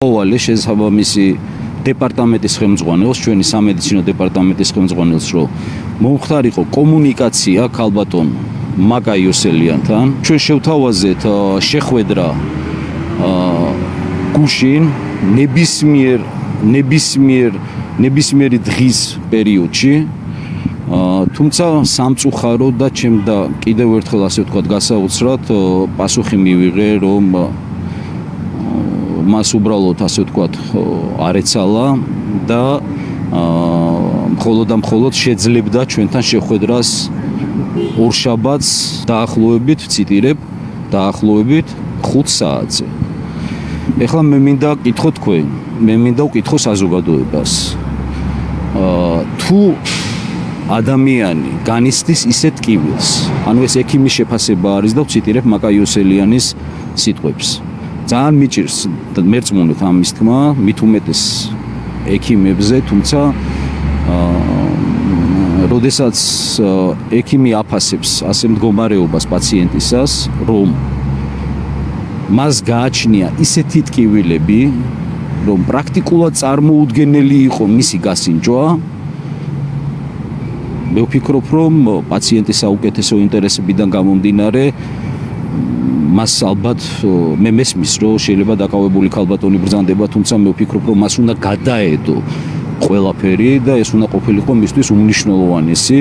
ოვალე შესაბამისი დეპარტამენტის ხელმძღვანელს, ჩვენი სამედიცინო დეპარტამენტის ხელმძღვანელს, რომ მომხდარიყო კომუნიკაცია ქალბატონ მაკა იოსელიანთან. ჩვენ შევთავაზეთ შეხვედრა გუშინ ნებისმიერი დღის პერიოდში. თუმცა სამწუხარო და ჩემდა კიდევ ერთხელ ასე ვთქვათ გასაოცრად პასუხი მივიღე, რომ მას უბრალოდ ასე ვთქვათ არ ეცალა და მხოლოდ შეძლებდა ჩვენთან შეხვედრას ორშაბათს დაახლოებით, ვციტირებ, დაახლოებით 5 საათზე. ეხლა მე მინდა ვკითხო თქვენ, მე მინდა ვკითხო საზოგადოებას. თუ ადამიანი განიცდის ისეთ ტკივილს, ანუ ეს ექიმის შეფასება არის და ვციტირებ მაკა იოსელიანის სიტყვებს. ძალიან მიჭირს მერწმუნეთ ამის თქმა, მით უმეტეს ექიმებზე, თუმცა როდესაც ექიმი აფასებს ასე მდგომარეობას პაციენტისას, რომ მას გააჩნია ისეთი ტკივილები, რომ პრაქტიკულად წარმოუდგენელი იყო მისი გასინჯვა, მე ვფიქრობ, რომ პაციენტის საუკეთესო ინტერესებიდან გამომდინარე მას ალბათ მე მესმის, რომ შეიძლება დაკავებული ქალბატონი ბრძანდება, თუმცა მე ვფიქრობ, რომ მას უნდა გადაედო ყველაფერი და ეს უნდა ყოფილიყო მისთვის უმნიშვნელოვანესი.